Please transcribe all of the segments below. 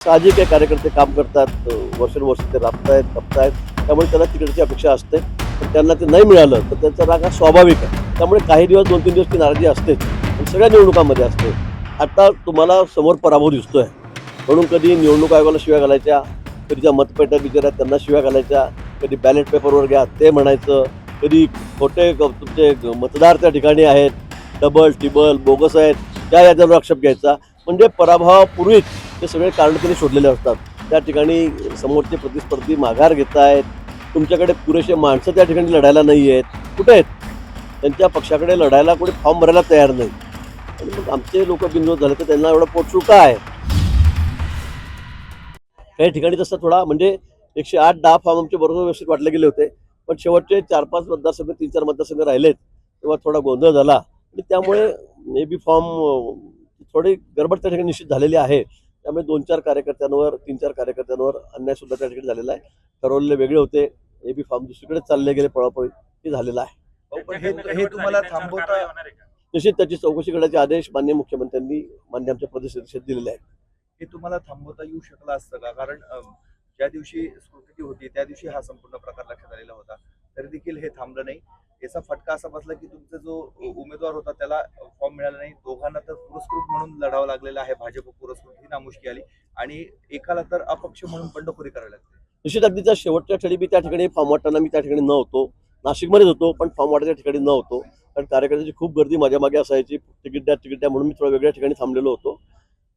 साहजिक आहे, कार्यकर्ते काम करतात, वर्षानुवर्ष ते राबतायत खपतायत, त्यामुळे त्यांना तिकडची अपेक्षा असते. पण त्यांना ते नाही मिळालं तर त्यांचा राग हा स्वाभाविक आहे. त्यामुळे काही दिवस 2-3 दिवस ती नाराजी असतेच आणि सगळ्या निवडणुकांमध्ये असते. आता तुम्हाला समोर पराभव दिसतोय म्हणून कधी निवडणूक आयोगाला शिव्या घालायच्या, कधी त्या मतपेट्या बिचाऱ्या त्यांना शिव्या घालायच्या, कधी बॅलेट पेपरवर घ्या ते म्हणायचं, कधी खोटे तुमचे मतदार त्या ठिकाणी आहेत, डबल टिबल बोगस आहेत त्या याच्यावर आक्षेप घ्यायचा. म्हणजे पराभवापूर्वीच ते सगळे कारण त्यांनी शोधलेले असतात. त्या ठिकाणी समोरचे प्रतिस्पर्धी माघार घेत आहेत, तुमच्याकडे पुरेसे माणसं त्या ठिकाणी लढायला नाही आहेत. कुठे आहेत? त्यांच्या पक्षाकडे लढायला कोणी फॉर्म भरायला तयार नाही. आणि मग आमचे लोक बिनविरोध झाले तर त्यांना एवढं पोटसूळ का आहे? काही ठिकाणी तसं थोडा म्हणजे 108-10 फॉर्म आमचे बरोबर व्यवस्थित वाटले गेले होते. पण शेवटचे 4-5 मतदारसंघ 3-4 मतदारसंघ राहिलेत तेव्हा थोडा गोंधळ झाला आणि त्यामुळे मे बी फॉर्म थोडी गडबड त्या ठिकाणी निश्चित झालेली आहे. त्यामुळे 2-4 कार्यकर्त्यांवर 3-4 कार्यकर्त्यांवर अन्याय सुद्धा त्या ठिकाणी झालेला आहे. ठरवलेले वेगळे होते, ए बी फॉर्म दुसरीकडे चालले गेले, पळापळी हे झालेलं आहे. हे तुम्हाला थांबवता निश्चित त्याची चौकशी करण्याचे आदेश माननीय मुख्यमंत्र्यांनी माननीय आमच्या प्रदेश अध्यक्षांनी दिलेले आहेत. हे तुम्हाला थांबवता येऊ शकलं असतं का? कारण ज्या दिवशी स्क्रुटिनी होती त्या दिवशी हा संपूर्ण प्रकार लक्षात आलेला होता, तरी देखील हे थांबलं नाही. याचा फटका असा बसला की तुमचा जो उमेदवार होता त्याला फॉर्म मिळाला नाही. दोघांना तर पुरस्कृत म्हणून लढावं लागलेलं आहे. भाजप पुरस्कृत ही नामुष्की आली आणि एकाला तर अपक्ष म्हणून बंडखोरी करावी लागते. निश्चित अगदीच्या शेवटच्या क्षणी मी त्या ठिकाणी फॉर्म वाटताना मी त्या ठिकाणी न होतो, नाशिकमध्येच होतो, पण फॉर्म वाटायच्या ठिकाणी न होतो. कारण कार्यकर्त्याची खूप गर्दी माझ्या मागे असायची, तिकीट द्या म्हणून मी थोड्या वेगळ्या ठिकाणी थांबलेलो होतो.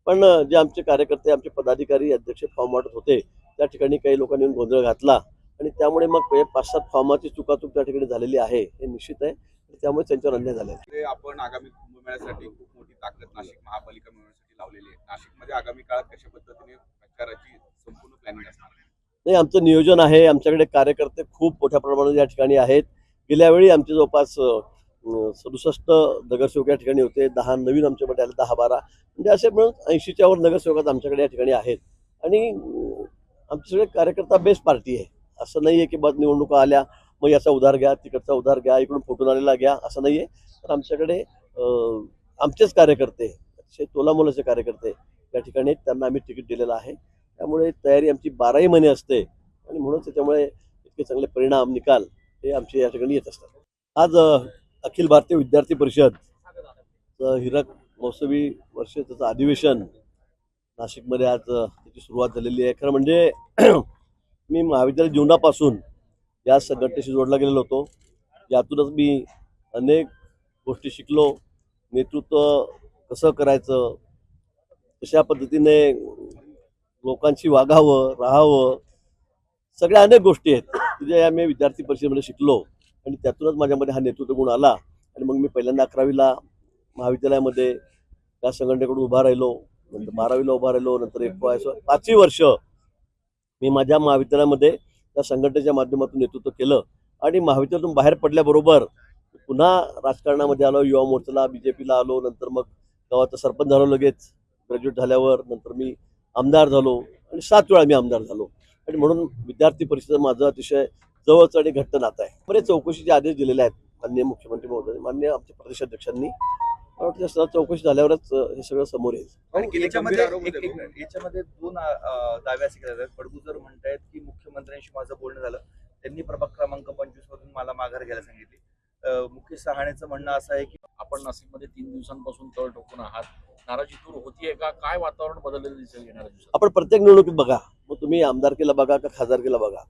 पण जे आमचे कार्यकर्ते आमचे पदाधिकारी अध्यक्ष फॉर्म वाटत होते त्या ठिकाणी काही लोकांनी येऊन गोंधळ घातला आणि त्यामुळे मग 5-7 फॉर्माची चुकाचूक त्या ठिकाणी झालेली आहे, हे निश्चित आहे. त्यामुळे त्यांच्यावर अन्याय झाला आहे. आपण आगामी कुंभमेळ्यासाठी खूप मोठी ताकद नाशिक महापालिका मिळवण्यासाठी लावलेली आहे. नाशिकमध्ये आगामी काळात कशा पद्धतीने प्रचाराची संपूर्ण प्लॅनिंग असणार आहे? नाही, आमचं नियोजन आहे. आमच्याकडे कार्यकर्ते खूप मोठ्या प्रमाणात या ठिकाणी आहेत. गेल्या वेळी आमचे जवळपास 67 नगरसेवक या ठिकाणी होते, 10 नवीन आमच्याकडे आले, 10-12 म्हणजे असे मिळून 80च्या वर नगरसेवक आमच्याकडे या ठिकाणी आहेत. आणि आमचे सगळे कार्यकर्ता बेस्ट पार्टी आहे. असं नाही आहे की बस निवडणुका आल्या मग याचा उधार घ्या, तिकडचा उधार घ्या, इकडून फुटून आलेला घ्या, असं नाही आहे. तर आमच्याकडे आमचेच कार्यकर्ते, असे तोलामोलाचे कार्यकर्ते या ठिकाणी आहेत, त्यांना आम्ही तिकीट दिलेलं आहे. त्यामुळे तयारी आमची 12ही महिने असते आणि म्हणून त्याच्यामुळे इतके चांगले परिणाम निकाल हे आमचे या ठिकाणी येत असतात. आज अखिल भारतीय विद्यार्थी परिषद हिरक महोत्सवी वर्ष त्याचं अधिवेशन नाशिकमध्ये आज त्याची सुरुवात झालेली आहे. खरं म्हणजे मी महाविद्यालय जीवनापासून या संघटनेशी जोडला गेलेलो होतो. यातूनच मी अनेक गोष्टी शिकलो. नेतृत्व कसं करायचं, कशा पद्धतीने लोकांशी वागावं, राहावं, सगळ्या अनेक गोष्टी आहेत ज्या मी विद्यार्थी परिषदेमध्ये शिकलो आणि त्यातूनच माझ्यामध्ये हा नेतृत्व गुण आला. आणि मग मी पहिल्यांदा 11वीला महाविद्यालयामध्ये त्या संघटनेकडून उभा राहिलो, नंतर 12वीला उभा राहिलो, नंतर 5ही वर्ष मी माझ्या महाविद्यालयामध्ये त्या संघटनेच्या माध्यमातून नेतृत्व केलं. आणि महाविद्यालयातून बाहेर पडल्याबरोबर पुन्हा राजकारणामध्ये आलो, युवा मोर्चाला, BJPला आलो, नंतर मग गावाचा सरपंच झालो लगेच ग्रॅज्युएट झाल्यावर. नंतर मी आमदार झालो आणि 7 वेळा मी आमदार झालो. आणि म्हणून विद्यार्थी परिषद माझं अतिशय जवळचं आणि घट्ट नातं आहे. बरेच चौकशीचे आदेश दिलेले आहेत माननीय मुख्यमंत्री महोदय, माननीय आमच्या प्रदेशाध्यक्षांनी. चौकशी झाल्यावरच हे सगळं समोर येईल. याच्यामध्ये 2 दावे असे केले जातात. बडगुजर म्हणतायत की मुख्यमंत्र्यांशी माझं बोलणं झालं, त्यांनी प्रभाग क्रमांक 25 मधून मला माघार घ्यायला सांगितली. मुकेश सहाणेचं म्हणणं असं आहे की आपण नाशिकमध्ये 3 दिवसांपासून तळ ठोकून आहात, नाराजी दूर होतीये का? काय वातावरण बदललेलं दिसेल येणाऱ्या दिवसात? आपण प्रत्येक निवडणुकीत बघा, मग तुम्ही आमदारकीला बघा का खासदारकीला बघा,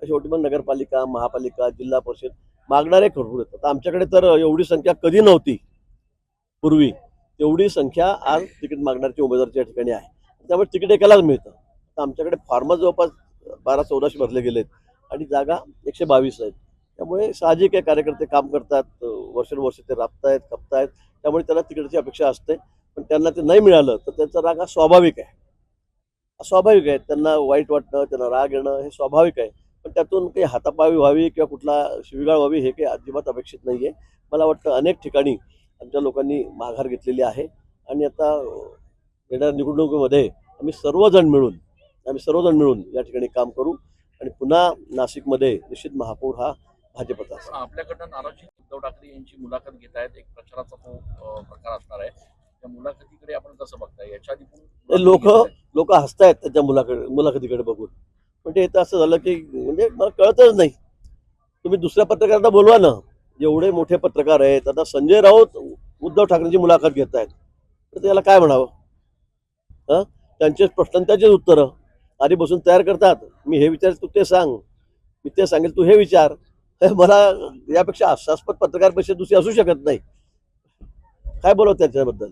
शेवटी मग नगरपालिका, महापालिका, जिल्हा परिषद मागणारे भरपूर येतात. आमच्याकडे तर एवढी संख्या कधी नव्हती पूर्वी, तेवढी संख्या आज तिकीट मागणाऱ्याच्या उमेदवाराच्या ठिकाणी आहे. त्यामुळे तिकीट एकालाच मिळतं. तर आमच्याकडे फार्मच जवळपास 1200-1400 भरले गेलेत आणि जागा 122 आहेत. त्यामुळे साहजिक आहे, कार्यकर्ते काम करतात, वर्षानुवर्ष ते राबतायत खपतायत, त्यामुळे त्यांना तिकीटची अपेक्षा असते. पण त्यांना ते नाही मिळालं तर त्यांचा राग हा स्वाभाविक आहे. स्वाभाविक आहे, त्यांना वाईट वाटणं, त्यांना राग येणं हे स्वाभाविक आहे. पण त्यातून काही हातापावी व्हावी किंवा कुठला शिवीगाळ व्हावी हे काही अजिबात अपेक्षित नाही आहे. मला वाटतं अनेक ठिकाणी आमच्या लोकांनी माघार घेतलेली आहे आणि आता येणाऱ्या निवडणुकीमध्ये आम्ही सर्वजण मिळून या ठिकाणी काम करू आणि पुन्हा नाशिकमध्ये निश्चित महापौर हा भाजपचा असेल. आपल्याकडनं नाराजी उद्धव ठाकरे यांची मुलाखत घेत आहेत, एक प्रचाराचा तो प्रकार असणार आहे. त्या मुलाखतीकडे आपण कसं बघताय याच्या आधी पण ते लोक हसतायत त्याच्या मुलाखतीकडे बघून. पण ते इथं असं झालं की म्हणजे मला कळतच नाही. तुम्ही दुसऱ्या पत्रकारांना बोलवा ना, एवढे मोठे पत्रकार आहेत. आता संजय राऊत उद्धव ठाकरेंची मुलाखत घेत आहेत, तर त्याला काय म्हणावं? त्यांचेच प्रश्न त्याचेच उत्तरं आधी बसून तयार करतात. मी हे विचार तू ते सांग, मी ते सांगेल तू हे विचार. मला यापेक्षा हास्यास्पद पत्रकार परिषद दुसरी असू शकत नाही. काय बोलावं त्याच्याबद्दल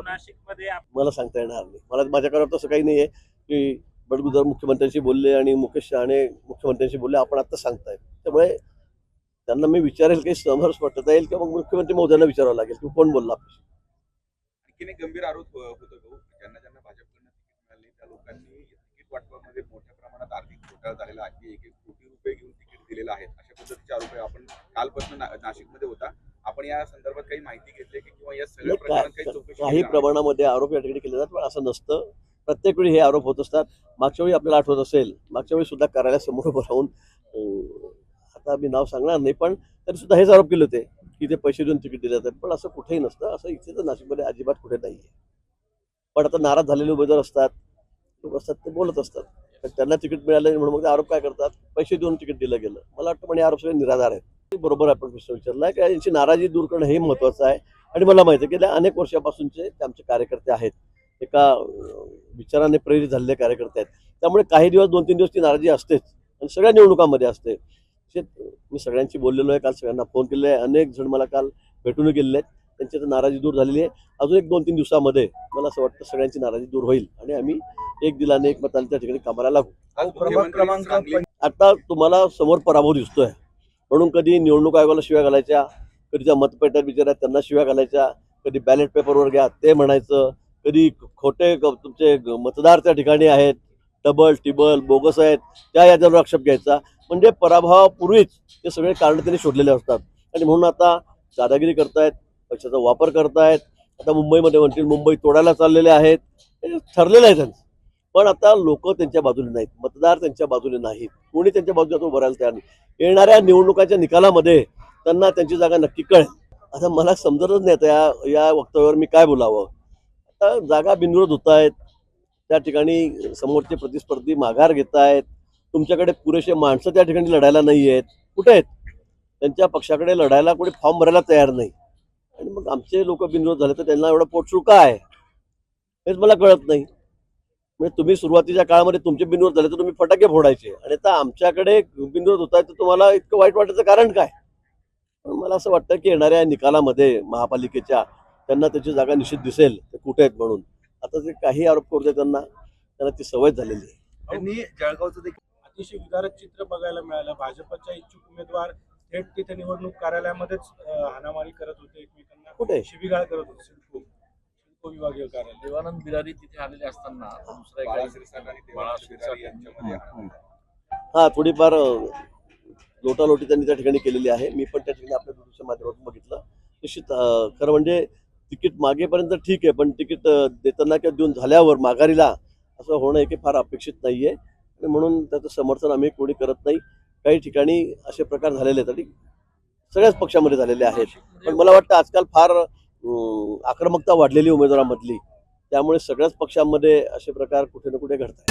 नाशिकमध्ये मला सांगता येणार नाही. मला माझ्याकडे तसं काही नाही आहे की बडगुजर मुख्यमंत्र्यांशी बोलले आणि मुकेश शहाणे मुख्यमंत्र्यांशी बोलले आपण आता सांगताय. त्यामुळे त्यांना मी विचारेल काही समोर स्पष्टता येईल किंवा मग मुख्यमंत्री महोदयांना विचारावं लागेल की कोण बोलला. आणखीन एक गंभीर आरोप होतो भाऊ, ज्यांना ज्यांना भाजपकडनं तिकीट मिळाले त्या लोकांनी तिकीट वाटपामध्ये मोठ्या प्रमाणात आर्थिक घोटाळा झालेला आहे. 1-1 कोटी रुपये घेऊन तिकीट दिलेलं आहे. अशा पद्धतीचे आरोप आहे. आपण कालपासून नाशिकमध्ये होता, आपण या संदर्भात काही माहिती घेतली की किंवा या सगळ्या प्रकरणात काही चौकशी काही केली आहे? प्रमाणामध्ये आरोप या ठिकाणी केले जातात, पण असं नसतं. प्रत्येक वेळी हे आरोप होत असतात. मागच्या वेळी आपल्याला आठवत असेल, मागच्या वेळी सुद्धा कार्यालयासमोर उभं राहून आता मी नाव सांगणार नाही, पण तरी सुद्धा हेच आरोप केले होते की ते पैसे देऊन तिकीट दिले जातात. पण असं कुठेही नसतं. असं इथे तर नाशिकमध्ये अजिबात कुठे नाही आहे. पण आता नाराज झालेले उमेदवार असतात, लोक असतात, ते बोलत असतात. तर त्यांना तिकीट मिळालं म्हणून मग ते आरोप काय करतात, पैसे देऊन तिकीट दिलं गेलं. मला वाटतं पण हे आरोप सगळे निराधार आहेत. बरोबर आपण प्रश्न विचारला की यांची नाराजी दूर करणं हे महत्त्वाचं आहे. आणि मला माहिती आहे की गेल्या अनेक वर्षापासूनचे ते आमचे कार्यकर्ते आहेत, एका विचाराने प्रेरित झालेले कार्यकर्ते आहेत. त्यामुळे काही दिवस 2-3 दिवस ती नाराजी असतेच आणि सगळ्या निवडणुकांमध्ये असते. मी सगळ्यांशी बोललेलो आहे, काल सगळ्यांना फोन केले आहे. अनेक जण मला काल भेटून गेलेले आहेत. त्यांची तर नाराजी दूर झालेली आहे. अजून 1-2-3 दिवसामध्ये मला असं वाटतं सगळ्यांची नाराजी दूर होईल आणि आम्ही एक दिलाने एक मताने त्या ठिकाणी कामाला लागू. आज प्रभाग मुख्यमंत्री क्रमांक सांगली आता तुम्हाला समोर पराभव दिसतोय म्हणून कधी निवडणूक आयोगाला शिव्या घालायच्या, कधी त्या मतपेट्यात बिचाऱ्या त्यांना शिव्या घालायच्या, कधी बॅलेट पेपरवर घ्या ते म्हणायचं, कधी खोटे तुमचे मतदार त्या ठिकाणी आहेत, डबल टिबल बोगस आहेत, त्या याच्यावर आक्षेप घ्यायचा. म्हणजे पराभवापूर्वीच ते सगळे कारण त्यांनी शोधलेले असतात आणि म्हणून आता दादागिरी करतायत, पैशाचा वापर करतायत. आता मुंबईमध्ये म्हणतील मुंबई तोडायला चाललेले आहेत, हे ठरलेलं आहे त्यांचं. पण आता लोक त्यांच्या बाजूने नाहीत, मतदार त्यांच्या बाजूने नाहीत, कोणी त्यांच्या बाजूने उभं राहायला तयार नाही. येणाऱ्या निवडणुकाच्या निकालामध्ये त्यांना त्यांची जागा नक्की कळेल. आता मला समजतच नाही आता या वक्तव्यावर मी काय बोलावं. आता जागा बिनविरोध होत आहेत, त्या ठिकाणी समोरचे प्रतिस्पर्धी माघार घेत आहेत. तुमच्याकडे पुरेसे माणसं त्या ठिकाणी लढायला नाही आहेत. कुठे आहेत? त्यांच्या पक्षाकडे लढायला कोणी फॉर्म भरायला तयार नाही. आणि मग आमचे लोक बिनविरोध झाले तर त्यांना एवढं पोटशूळ काय हेच मला कळत नाही. म्हणजे तुम्ही सुरुवातीच्या काळामध्ये तुमचे बिनविरोध झाले तर तुम्ही फटाके फोडायचे आणि आता आमच्याकडे बिनविरोध होत आहे तर तुम्हाला इतकं वाईट वाटायचं कारण काय? पण मला असं वाटतं की येणाऱ्या निकालामध्ये महापालिकेच्या त्यांना त्याची जागा निश्चित दिसेल ते कुठे आहेत म्हणून. आता जे काही आरोप करतोय त्यांना ती सवय झालेली आहे. त्यांनी जळगावचं देखील अतिशय विदारक चित्र बघायला मिळालं. भाजपच्या इच्छुक उमेदवार थेट तिथे निवडणूक कार्यालयामध्येच हाणामारी करत होते, एकमेकांना कुठे? शिवीगाळ करत होते. सिडको विभागीय कार्यालय. देवानंद बिरारी तिथे आलेले असताना दुसरा बाळा एक शिरसाट आणि बाळा देवानंद शिरसाट बिरारी यांच्यामध्ये हा थोडीफार लोटालोटी त्यांनी त्या ठिकाणी केलेली आहे. मी पण त्या ठिकाणी आपल्या दूरच्या माध्यमातून बघितलं. निश्चित खरं म्हणजे तिकीट मागेपर्यंत ठीक आहे, पण तिकीट देताना किंवा देऊन झाल्यावर माघारीला असं होणं हे फार अपेक्षित नाही आहे आणि म्हणून त्याचं समर्थन आम्ही कोणी करत नाही. काही ठिकाणी असे प्रकार झालेले आहेत आणि सगळ्याच पक्षामध्ये झालेले आहेत. पण मला वाटतं आजकाल फार आक्रमकता वाढलेली उमेदवारांमधली, त्यामुळे सगळ्याच पक्षांमध्ये असे प्रकार कुठे ना कुठे घडतात.